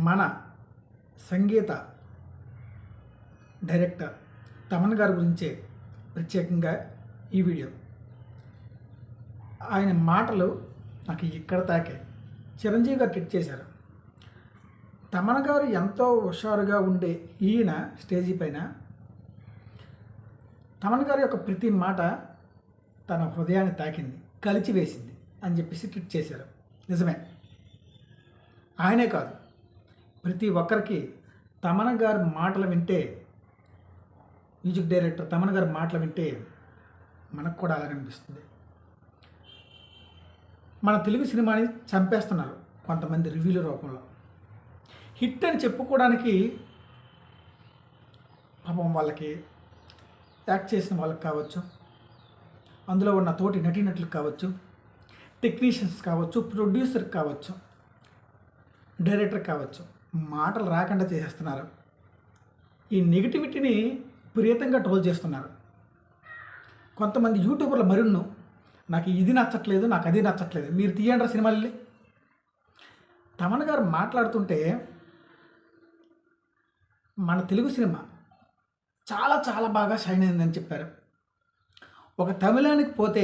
మన సంగీత డైరెక్టర్ తమన్ గారి గురించే ప్రత్యేకంగా ఈ వీడియో. ఆయన మాటలు నాకు ఇక్కడ తాకాయి. చిరంజీవి గారు కిట్ చేశారు. తమన్ గారు ఎంతో హుషారుగా ఉండే ఈయన స్టేజీ పైన తమన్ గారి యొక్క ప్రతి మాట తన హృదయాన్ని తాకింది, కలిచివేసింది అని చెప్పేసి ట్వీట్ చేశారు. నిజమే, ఆయనే కాదు, ప్రతి ఒక్కరికి తమన్ గారి మాటలు వింటే, మ్యూజిక్ డైరెక్టర్ తమన్ గారి మాటలు వింటే మనకు కూడా అలాగే అనిపిస్తుంది. మన తెలుగు సినిమాని చంపేస్తున్నారు కొంతమంది రివ్యూల రూపంలో. హిట్ అని చెప్పుకోవడానికి పాపం వాళ్ళకి యాక్ట్ చేసిన వాళ్ళకి కావచ్చు, అందులో ఉన్న తోటి నటీనటులకు కావచ్చు, టెక్నీషియన్స్ కావచ్చు, ప్రొడ్యూసర్ కావచ్చు, డైరెక్టర్ కావచ్చు, మాటలు రాకుండా చేసేస్తున్నారు. ఈ నెగిటివిటీని విపరీతంగా ట్రోల్ చేస్తున్నారు. కొంతమంది యూట్యూబర్ల మరున్ను నాకు ఇది నచ్చట్లేదు, నాకు అది నచ్చట్లేదు, మీరు తీయండి సినిమాలు. తమన్ గారు మాట్లాడుతుంటే మన తెలుగు సినిమా చాలా చాలా బాగా షైన్ అయిందని చెప్పారు. ఒక తమిళానికి పోతే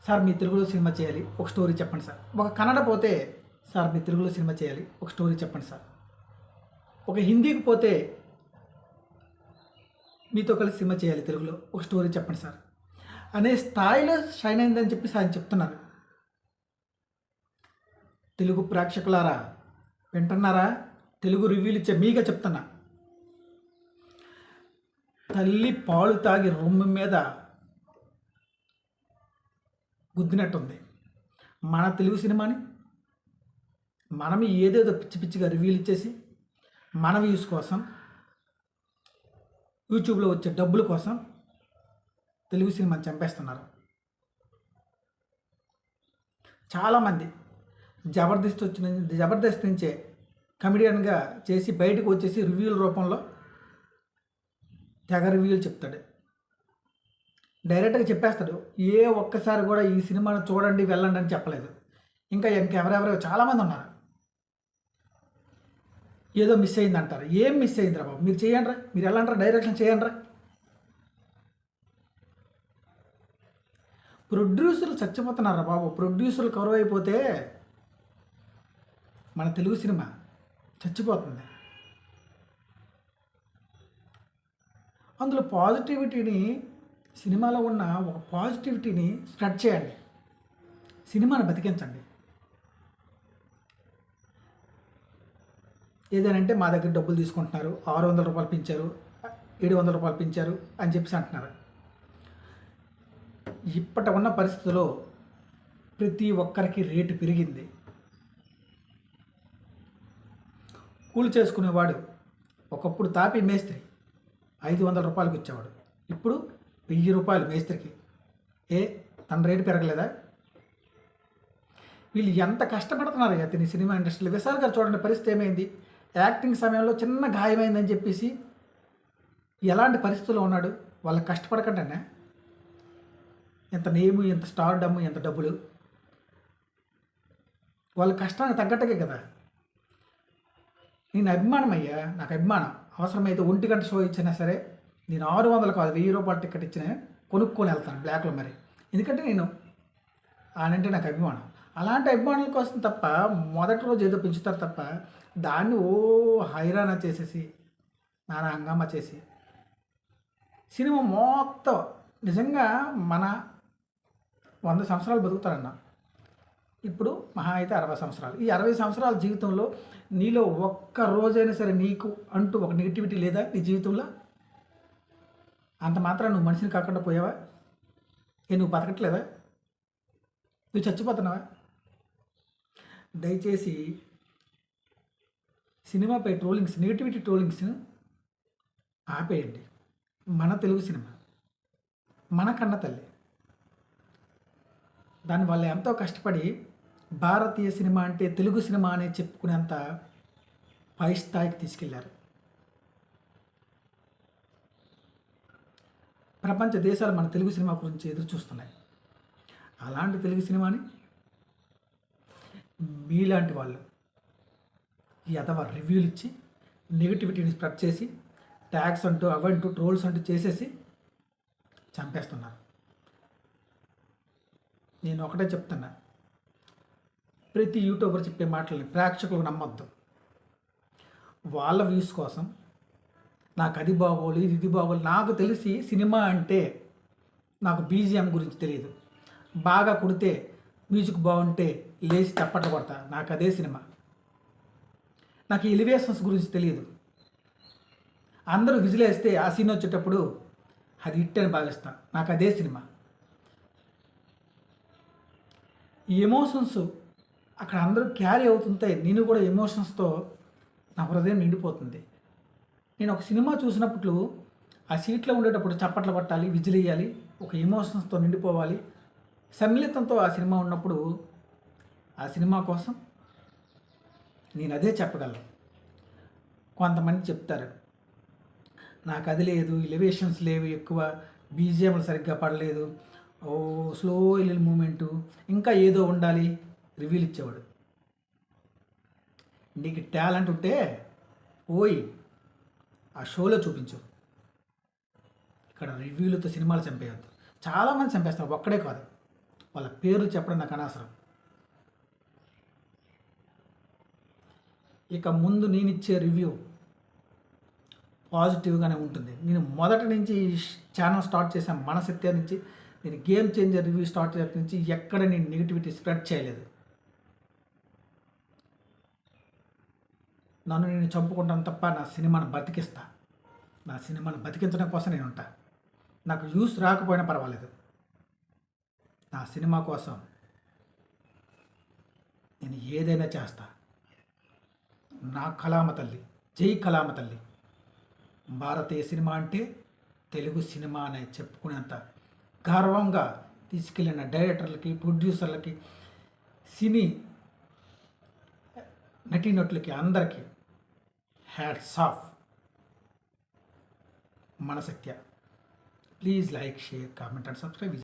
సార్ మీ తెలుగులో సినిమా చేయాలి, ఒక స్టోరీ చెప్పండి సార్. ఒక కన్నడ పోతే సార్ మీ తెలుగులో సినిమా చేయాలి, ఒక స్టోరీ చెప్పండి సార్. ఒక హిందీకి పోతే మీతో కలిసి సినిమా చేయాలి తెలుగులో, ఒక స్టోరీ చెప్పండి సార్ అనే స్థాయిలో షైన్ అయిందని చెప్పేసి ఆయన చెప్తున్నారు. తెలుగు ప్రేక్షకులారా వింటున్నారా? తెలుగు రివ్యూలు ఇచ్చే మీగా చెప్తున్నా, తల్లి పాలు తాగి రొమ్ము మీద గుద్దినట్టుంది మన తెలుగు సినిమాని. మనం ఏదేదో పిచ్చి పిచ్చిగా రివ్యూలు ఇచ్చేసి మన వ్యూస్ కోసం, యూట్యూబ్లో వచ్చే డబ్బుల కోసం తెలుగు సినిమాని చంపేస్తున్నారు. చాలామంది జబర్దస్త్ నుంచే కమెడియన్గా చేసి బయటకు వచ్చేసి రివ్యూల రూపంలో తెగ రివ్యూలు చెప్తాడు. డైరెక్ట్గా చెప్పేస్తాడు, ఏ ఒక్కసారి కూడా ఈ సినిమాను చూడండి వెళ్ళండి అని చెప్పలేదు. ఇంకెవరెవరో చాలామంది ఉన్నారు. ఏదో మిస్ అయింది అంటారు. ఏం మిస్ అయిందిరా బాబు, మీరు చేయండి రా, మీరు ఎలా అంటారా, డైరెక్షన్ చేయండి రా. ప్రొడ్యూసర్లు చచ్చిపోతున్నారా బాబు. ప్రొడ్యూసర్లు కరువు అయిపోతే మన తెలుగు సినిమా చచ్చిపోతుంది. అందులో పాజిటివిటీని, సినిమాలో ఉన్న ఒక పాజిటివిటీని స్ప్రెడ్ చేయండి, సినిమాని బతికించండి. ఏదనంటే మా దగ్గర డబ్బులు తీసుకుంటున్నారు, 600 రూపాయలు పెంచారు, 700 రూపాయలు పెంచారు అని చెప్పేసి అంటున్నారు. ఇప్పటి ఉన్న పరిస్థితుల్లో ప్రతి ఒక్కరికి రేటు పెరిగింది. కూలి చేసుకునేవాడు ఒకప్పుడు తాపి మేస్త్రి 500 రూపాయలకు వచ్చేవాడు, ఇప్పుడు 1000 రూపాయలు మేస్త్రికి. తన రేటు పెరగలేదా? వీళ్ళు ఎంత కష్టపడుతున్నారు అతని సినిమా ఇండస్ట్రీలో. విశాల్ గారు చూడండి పరిస్థితి ఏమైంది. యాక్టింగ్ సమయంలో చిన్న గాయమైందని చెప్పేసి ఎలాంటి పరిస్థితుల్లో ఉన్నాడు. వాళ్ళకి కష్టపడకండి, ఎంత నేము, ఎంత స్టార్డమ్, ఎంత డబ్బులు, వాళ్ళ కష్టానికి తగ్గట్టుగా కదా. నేను అభిమానం అయ్యా, నాకు అభిమానం. అవసరమైతే 1 గంట షో ఇచ్చినా సరే నేను 600 కాదు 1000 రూపాయల టికెట్ ఇచ్చినా కొనుక్కొని వెళ్తాను బ్లాక్లో మరి. ఎందుకంటే నేను ఆయనంటే నాకు అభిమానం. అలాంటి అభిమానుల కోసం తప్ప మొదటి రోజు ఏదో పెంచుతారు తప్ప దాన్ని హైరానా చేసేసి నానా హంగామా చేసి సినిమా మొత్తం నిజంగా మన 100 సంవత్సరాలు బతుకుతారన్న. ఇప్పుడు మహా అయితే 60 సంవత్సరాలు. ఈ 60 సంవత్సరాల జీవితంలో నీలో ఒక్క రోజైనా సరే నీకు అంటూ ఒక నెగిటివిటీ లేదా నీ జీవితంలో? అంత మాత్రం నువ్వు మనిషిని కాకుండా పోయావా? నువ్వు బతకట్లేదా? నువ్వు చచ్చిపోతున్నావా? దయచేసి సినిమాపై ట్రోలింగ్స్, నెగిటివిటీ ట్రోలింగ్స్ ఆపేయండి. మన తెలుగు సినిమా మన కన్న తల్లి. దాని వాళ్ళు ఎంతో కష్టపడి భారతీయ సినిమా అంటే తెలుగు సినిమా అనే చెప్పుకునేంత పై స్థాయికి తీసుకెళ్లారు. ప్రపంచ దేశాలు మన తెలుగు సినిమా గురించి ఎదురు చూస్తున్నాయి. అలాంటి తెలుగు సినిమాని మీలాంటి వాళ్ళు ఈ ఎదవ రివ్యూలు ఇచ్చి నెగిటివిటీని స్ప్రెడ్ చేసి ట్యాగ్స్ అంటూ అవంటూ ట్రోల్స్ అంటూ చేసేసి చంపేస్తున్నారు. నేను ఒకటే చెప్తున్నా, ప్రతి యూట్యూబర్ చెప్పే మాటల్ని ప్రేక్షకులు నమ్మొద్దు. వాళ్ళ వ్యూస్ కోసం నాకు అది బాగోలు ఇది బాగోలు. నాకు తెలిసి సినిమా అంటే నాకు బీజిఎం గురించి తెలియదు. బాగా కొడితే మ్యూజిక్ బాగుంటే లేచి చప్పట్లు కొడతా, నాకు అదే సినిమా. నాకు ఎలివేషన్స్ గురించి తెలియదు. అందరూ విజిలేస్తే ఆ సీన్ వచ్చేటప్పుడు అది హిట్ అని భావిస్తా, నాకు అదే సినిమా. ఈ ఎమోషన్స్ అక్కడ అందరూ క్యారీ అవుతుంటే నేను కూడా ఎమోషన్స్తో నా హృదయం నిండిపోతుంది. నేను ఒక సినిమా చూసినప్పుడు ఆ సీట్లో ఉండేటప్పుడు చప్పట్లు పట్టాలి, విజిల్ వేయాలి, ఒక ఎమోషన్స్తో నిండిపోవాలి. సమ్మిళితంతో ఆ సినిమా ఉన్నప్పుడు ఆ సినిమా కోసం నేను అదే చెప్పగలను. కొంతమంది చెప్తారు నాకు అది లేదు, ఎలివేషన్స్ లేవు, ఎక్కువ బీజిఎంలు సరిగ్గా పడలేదు, ఓ స్లో ఎలిల్ మూమెంటు, ఇంకా ఏదో ఉండాలి రివ్యూలు ఇచ్చేవాడు. నీకు టాలెంట్ ఉంటే పోయి ఆ షోలో చూపించు. ఇక్కడ రివ్యూలతో సినిమాలు చంపేయద్దు. చాలామంది చంపేస్తారు, ఒక్కడే కాదు. వాళ్ళ పేర్లు చెప్పడం నాకు అనవసరం. ఇక ముందు నేను ఇచ్చే రివ్యూ పాజిటివ్గానే ఉంటుంది. నేను మొదటి నుంచి ఛానల్ స్టార్ట్ చేశాను మనసత్య నుంచి. నేను గేమ్ చేంజర్ రివ్యూ స్టార్ట్ చేసిన నుంచి ఎక్కడ నేను నెగిటివిటీ స్ప్రెడ్ చేయలేదు. నన్ను నేను చంపుకుంటాను తప్ప నా సినిమాను బతికిస్తా. నా సినిమాను బతికించడం కోసం నేను ఉంటా. నాకు యూస్ రాకపోయినా పర్వాలేదు, నా సినిమా కోసం నేను ఏదైనా చేస్తా. నా కళామ తల్లి, జై కళామ తల్లి. భారతీయ సినిమా అంటే తెలుగు సినిమా అనే చెప్పుకునేంత గర్వంగా తీసుకెళ్ళిన డైరెక్టర్లకి, ప్రొడ్యూసర్లకి, సినీ నటీనటులకి అందరికీ హ్యాట్స్ ఆఫ్. మనసత్య. Please like, share, comment and subscribe.